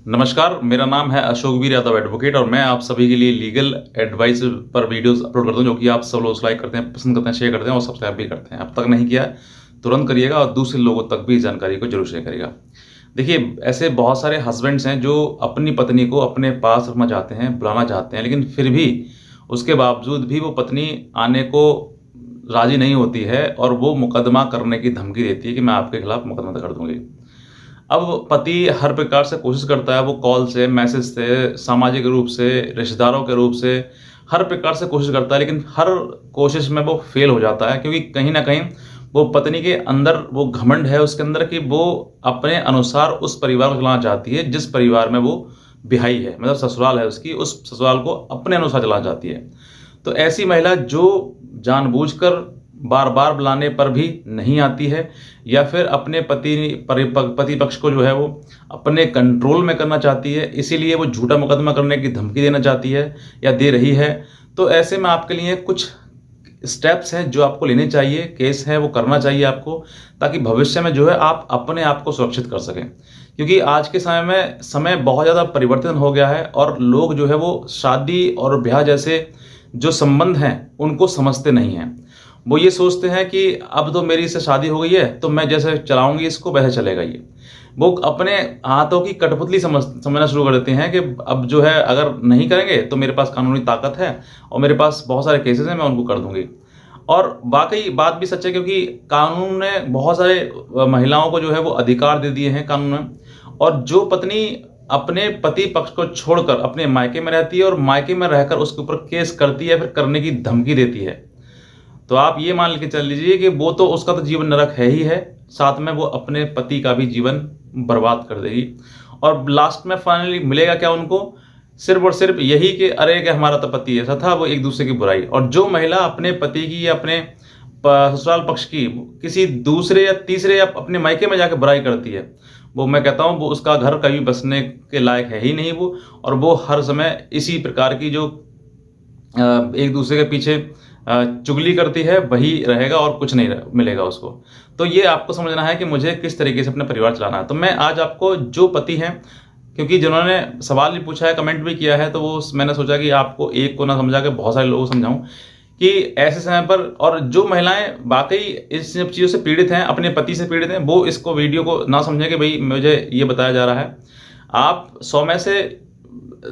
नमस्कार, मेरा नाम है अशोकवीर यादव एडवोकेट और मैं आप सभी के लिए लीगल एडवाइस पर वीडियोस अपलोड करता हूं, जो कि आप सब लोग लाइक करते हैं, पसंद करते हैं, शेयर करते हैं और सब्सक्राइब भी करते हैं। अब तक नहीं किया है, तुरंत करिएगा और दूसरे लोगों तक भी इस जानकारी को जरूर शेयर करिएगा। देखिए, ऐसे बहुत सारे हस्बैंड्स हैं जो अपनी पत्नी को अपने पास रखना चाहते हैं, बुलाना चाहते हैं, लेकिन फिर भी उसके बावजूद भी वो पत्नी आने को राज़ी नहीं होती है और वो मुकदमा करने की धमकी देती है कि मैं आपके खिलाफ मुकदमा कर दूँगी। अब पति हर प्रकार से कोशिश करता है, वो कॉल से, मैसेज से, सामाजिक रूप से, रिश्तेदारों के रूप से, हर प्रकार से कोशिश करता है, लेकिन हर कोशिश में वो फेल हो जाता है, क्योंकि कहीं न कहीं वो पत्नी के अंदर वो घमंड है उसके अंदर कि वो अपने अनुसार उस परिवार को चलाना चाहती है, जिस परिवार में वो बिहाई है, मतलब ससुराल है उसकी, उस ससुराल को अपने अनुसार चलाना चाहती है। तो ऐसी महिला जो जानबूझकर बार-बार बुलाने पर भी नहीं आती है, या फिर अपने पति पक्ष को जो है वो अपने कंट्रोल में करना चाहती है, इसीलिए वो झूठा मुकदमा करने की धमकी देना चाहती है या दे रही है। तो ऐसे में आपके लिए कुछ स्टेप्स हैं जो आपको लेने चाहिए, केस है वो करना चाहिए आपको, ताकि भविष्य में जो है आप अपने आप को सुरक्षित कर सकें। क्योंकि आज के समय में समय बहुत ज़्यादा परिवर्तन हो गया है और लोग जो है वो शादी और ब्याह जैसे जो संबंध हैं उनको समझते नहीं हैं। वो ये सोचते हैं कि अब तो मेरी इससे शादी हो गई है, तो मैं जैसे चलाऊँगी इसको वैसे चलेगा ये। वो अपने हाथों की कठपुतली समझना शुरू कर देते हैं कि अब जो है अगर नहीं करेंगे तो मेरे पास कानूनी ताकत है और मेरे पास बहुत सारे केसेज़ हैं, मैं उनको कर दूँगी। और वाक़ई बात भी सच है, क्योंकि कानून ने बहुत सारे महिलाओं को जो है वो अधिकार दे दिए हैं कानून ने। और जो पत्नी अपने पति पक्ष को छोड़कर अपने मायके में रहती है और मायके में रहकर उसके ऊपर केस करती है, फिर करने की धमकी देती है, तो आप ये मान के चल लीजिए कि वो तो उसका तो जीवन नरक है ही है, साथ में वो अपने पति का भी जीवन बर्बाद कर देगी। और लास्ट में फाइनली मिलेगा क्या उनको? सिर्फ़ और सिर्फ़ यही कि अरे कि हमारा तो पति ऐसा था, वो एक दूसरे की बुराई। और जो महिला अपने पति की या अपने ससुराल पक्ष की किसी दूसरे या तीसरे या अपने मायके में जाकर बुराई करती है, वो मैं कहता हूँ वो उसका घर कभी बसने के लायक है ही नहीं वो। और वो हर समय इसी प्रकार की जो एक दूसरे के पीछे चुगली करती है, वही रहेगा और कुछ नहीं मिलेगा उसको। तो ये आपको समझना है कि मुझे किस तरीके से अपना परिवार चलाना है। तो मैं आज आपको जो पति हैं, क्योंकि जिन्होंने सवाल भी पूछा है, कमेंट भी किया है, तो वो मैंने सोचा कि आपको एक को ना समझा के बहुत सारे लोगों को समझाऊँ कि ऐसे समय पर, और जो महिलाएँ वाक़ई इस सब चीज़ों से पीड़ित हैं, अपने पति से पीड़ित हैं, वो इसको वीडियो को ना समझें कि भई मुझे ये बताया जा रहा है। आप 100 में से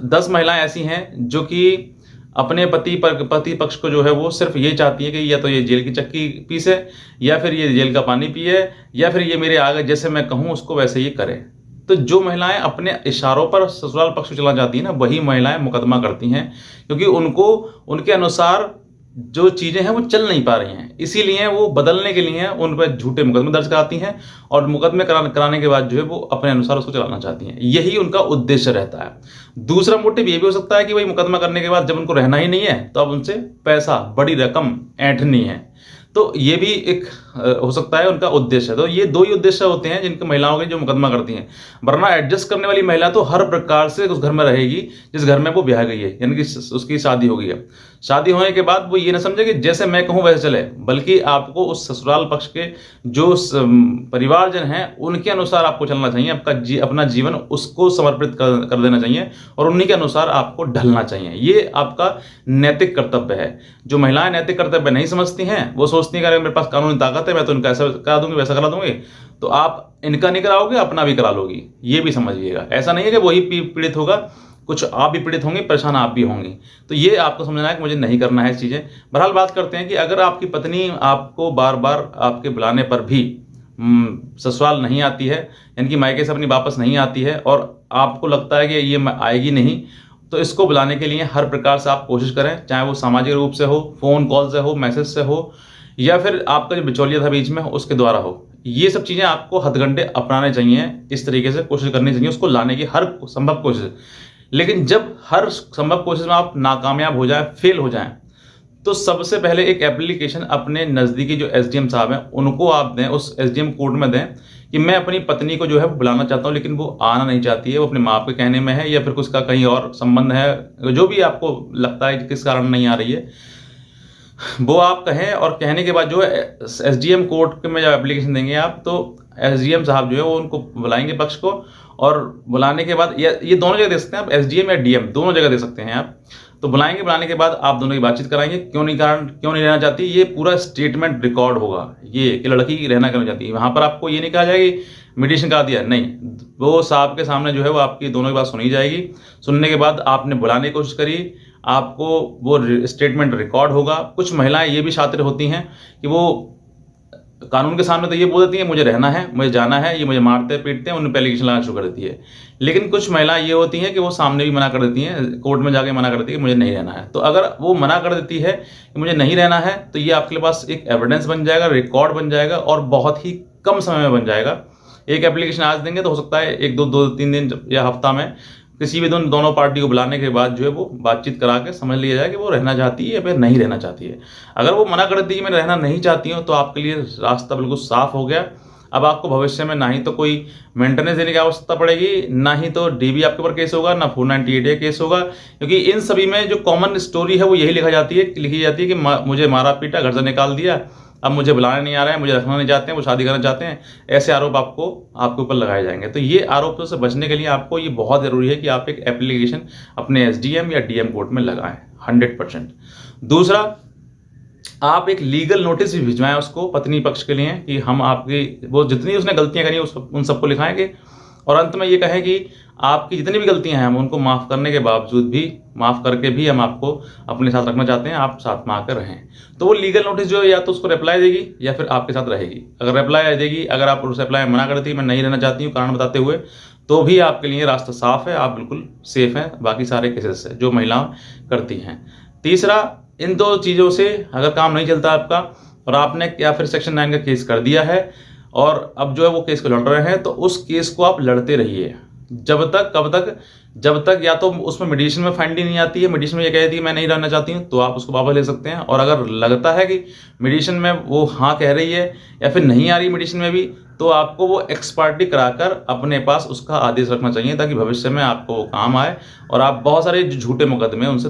10 महिलाएँ ऐसी हैं जो कि अपने पति पक्ष को जो है वो सिर्फ़ ये चाहती है कि या तो ये जेल की चक्की पीसे, या फिर ये जेल का पानी पिए, या फिर ये मेरे आगे जैसे मैं कहूँ उसको वैसे ही करे। तो जो महिलाएँ अपने इशारों पर ससुराल पक्ष को चलाना चाहती हैं ना, वही महिलाएँ मुकदमा करती हैं, क्योंकि उनको उनके अनुसार जो चीज़ें हैं वो चल नहीं पा रही हैं। इसीलिए वो बदलने के लिए उन पे झूठे मुकदमे दर्ज कराती हैं और मुकदमे कराने के बाद जो है वो अपने अनुसार उसको चलाना चाहती हैं। यही उनका उद्देश्य रहता है। दूसरा मोटिव ये भी हो सकता है कि भाई मुकदमा करने के बाद जब उनको रहना ही नहीं है, तो अब उनसे पैसा, बड़ी रकम ऐंठनी है। तो ये भी एक हो सकता है उनका उद्देश्य। तो ये 2 ही उद्देश्य होते हैं जिनकी महिलाओं के जो मुकदमा करती हैं। वरना एडजस्ट करने वाली महिला तो हर प्रकार से उस घर में रहेगी जिस घर में वो ब्याह गई है, यानी कि उसकी शादी हो गई है। शादी होने के बाद वो ये ना समझे कि जैसे मैं कहूँ वैसे चले, बल्कि आपको उस ससुराल पक्ष के जो परिवारजन हैं उनके अनुसार आपको चलना चाहिए। अपना जीवन उसको समर्पित कर देना चाहिए और उन्हीं के अनुसार आपको ढलना चाहिए। ये आपका नैतिक कर्तव्य है। जो महिलाएं नैतिक कर्तव्य नहीं समझती हैं, वो सोचती हैं कि अरे मेरे पास कानूनी ताकत है, मैं तो इनका ऐसा करा दूंगी, वैसा करा दूंगी, तो आप इनका नहीं कराओगे, अपना भी करा लोगी। ये भी समझिएगा। ऐसा नहीं है कि वही पीड़ित होगा, कुछ आप भी पीड़ित होंगे, परेशान आप भी होंगे। तो ये आपको समझना है कि मुझे नहीं करना है चीज़ें। बहरहाल बात करते हैं कि अगर आपकी पत्नी आपको बार बार आपके बुलाने पर भी ससुराल नहीं आती है, यानी कि मायके से अपनी वापस नहीं आती है, और आपको लगता है कि ये आएगी नहीं, तो इसको बुलाने के लिए हर प्रकार से आप कोशिश करें, चाहे वो सामाजिक रूप से हो, फ़ोन कॉल से हो, मैसेज से हो, या फिर आपका जो बिचौलिया था बीच में उसके द्वारा हो। ये सब चीज़ें आपको हथगंडे अपनाने चाहिए, इस तरीके से कोशिश करनी चाहिए उसको लाने की हर संभव कोशिश। लेकिन जब हर संभव कोशिश में आप नाकामयाब हो जाएँ, फेल हो जाएँ, तो सबसे पहले एक एप्लीकेशन अपने नज़दीकी जो एसडीएम साहब हैं उनको आप दें, उस एसडीएम कोर्ट में दें कि मैं अपनी पत्नी को जो है बुलाना चाहता हूँ, लेकिन वो आना नहीं चाहती है, वो अपने माँ बाप के कहने में है या फिर उसका कहीं और संबंध है, जो भी आपको लगता है कि किस कारण नहीं आ रही है, वो आप कहें। और कहने के बाद जो है एसडीएम कोर्ट में जब एप्लीकेशन देंगे आप, तो एसडीएम साहब जो है वो उनको बुलाएंगे पक्ष को, और बुलाने के बाद ये दोनों जगह दे सकते हैं आप, एसडीएम या डीएम दोनों जगह दे सकते हैं आप। तो बुलाएंगे, बुलाने के बाद आप दोनों की बातचीत कराएंगे, क्यों नहीं रहना चाहती, ये पूरा स्टेटमेंट रिकॉर्ड होगा ये कि लड़की रहना क्यों नहीं चाहती। वहाँ पर आपको ये नहीं कहा जाएगा कि मेडिटेशन करा दिया, नहीं, वो साहब के सामने जो है वो आपकी दोनों की बात सुनी जाएगी। सुनने के बाद आपने बुलाने की कोशिश करी, आपको वो स्टेटमेंट रिकॉर्ड होगा। कुछ महिलाएं ये भी शातिर होती हैं कि वो कानून के सामने तो ये बोल देती है मुझे रहना है, मुझे जाना है, ये मुझे मारते पीटते हैं, उन्हें एलिगेशन लगाना शुरू कर देती है। लेकिन कुछ महिलाएं ये होती हैं कि वो सामने भी मना कर देती हैं, कोर्ट में जाके मना कर देती है कि मुझे नहीं रहना है। तो अगर वो मना कर देती है कि मुझे नहीं रहना है, तो ये आपके पास एक एविडेंस बन जाएगा, रिकॉर्ड बन जाएगा, और बहुत ही कम समय में बन जाएगा। एक एप्लीकेशन आज देंगे तो हो सकता है एक दो तीन दिन या हफ्ता में किसी भी दोनों पार्टी को बुलाने के बाद जो है वो बातचीत करा के समझ लिया जाए कि वो रहना चाहती है या फिर नहीं रहना चाहती है। अगर वो मना कर देती है मैं रहना नहीं चाहती हूँ, तो आपके लिए रास्ता बिल्कुल साफ हो गया। अब आपको भविष्य में ना ही तो कोई मेंटेनेंस देने की आवश्यकता पड़ेगी, ना ही तो डीबी आपके ऊपर केस होगा, ना 498A केस होगा, क्योंकि इन सभी में जो कॉमन स्टोरी है वो यही लिखी जाती है कि मुझे मारा पीटा, घर से निकाल दिया, अब मुझे बुलाने नहीं आ रहा है, मुझे रखना नहीं चाहते हैं, वो शादी करना चाहते हैं, ऐसे आरोप आपके ऊपर लगाए जाएंगे। तो ये आरोपों से बचने के लिए आपको ये बहुत ज़रूरी है कि आप एक एप्लीकेशन अपने एसडीएम या डीएम कोर्ट में लगाएं 100%। दूसरा, आप एक लीगल नोटिस भी भिजवाएं उसको पत्नी पक्ष के लिए कि हम आपकी वो जितनी उसने गलतियां करी उन सबको लिखाएंगे, और अंत में ये कहें कि आपकी जितनी भी गलतियां हैं हम उनको माफ़ करने के बावजूद भी, माफ़ करके भी हम आपको अपने साथ रखना चाहते हैं, आप साथ में आकर रहें। तो वो लीगल नोटिस जो है या तो उसको रिप्लाई देगी या फिर आपके साथ रहेगी। अगर रिप्लाई देगी, अगर आप उस रिप्लाई मना कर देती मैं नहीं रहना चाहती हूँ कारण बताते हुए, तो भी आपके लिए रास्ता साफ है, आप बिल्कुल सेफ हैं बाकी सारे केसेस से जो महिलाएं करती हैं। तीसरा, इन दो चीज़ों से अगर काम नहीं चलता आपका, और आपने या फिर सेक्शन 9 का केस कर दिया है और अब जो है वो केस को लड़ रहे हैं, तो उस केस को आप लड़ते रहिए जब तक, कब तक, जब तक या तो उसमें मेडिटेशन में फाइंडिंग नहीं आती है, मेडिटेशन में ये कहती है मैं नहीं रहना चाहती हूँ, तो आप उसको वापस ले सकते हैं। और अगर लगता है कि मेडिटेशन में वो हाँ कह रही है या फिर नहीं आ रही मेडिटेशन में भी, तो आपको वो एक्सपर्टी कराकर अपने पास उसका आदेश रखना चाहिए, ताकि भविष्य में आपको वो काम आए और आप बहुत सारे जो झूठे मुकदमे उनसे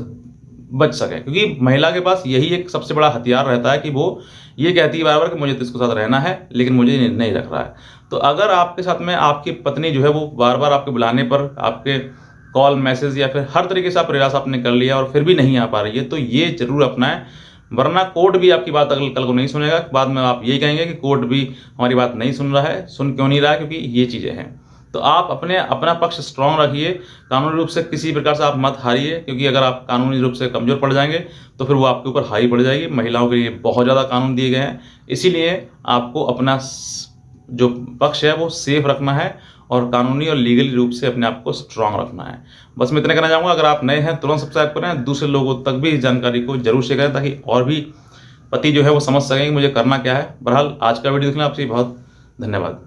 बच सके। क्योंकि महिला के पास यही एक सबसे बड़ा हथियार रहता है कि वो ये कहती है बार बार कि मुझे तो इसके साथ रहना है लेकिन मुझे नहीं रख रहा है। तो अगर आपके साथ में आपकी पत्नी जो है वो बार बार आपके बुलाने पर, आपके कॉल मैसेज या फिर हर तरीके से आप प्रयास आपने कर लिया और फिर भी नहीं आ पा रही है, तो ये जरूर अपनाएं, वरना कोर्ट भी आपकी बात अगल कल को नहीं सुनेगा। बाद में आप यही कहेंगे कि कोर्ट भी हमारी बात नहीं सुन रहा है। सुन क्यों नहीं रहा है? क्योंकि ये चीज़ें हैं। तो आप अपना पक्ष स्ट्रांग रखिए, कानूनी रूप से किसी प्रकार से आप मत हारिए, क्योंकि अगर आप कानूनी रूप से कमज़ोर पड़ जाएंगे तो फिर वो आपके ऊपर हावी पड़ जाएगी। महिलाओं के लिए बहुत ज़्यादा कानून दिए गए हैं, इसीलिए आपको अपना जो पक्ष है वो सेफ रखना है और कानूनी और लीगली रूप से अपने आप को स्ट्रांग रखना है। बस मैं इतना कहना चाहूँगा। अगर आप नए हैं तुरंत सब्सक्राइब करें, दूसरे लोगों तक भी इस जानकारी को जरूर शेयर करें, ताकि और भी पति जो है वो समझ सकें कि मुझे करना क्या है। बहरहाल आज का वीडियो देखने आपसे बहुत धन्यवाद।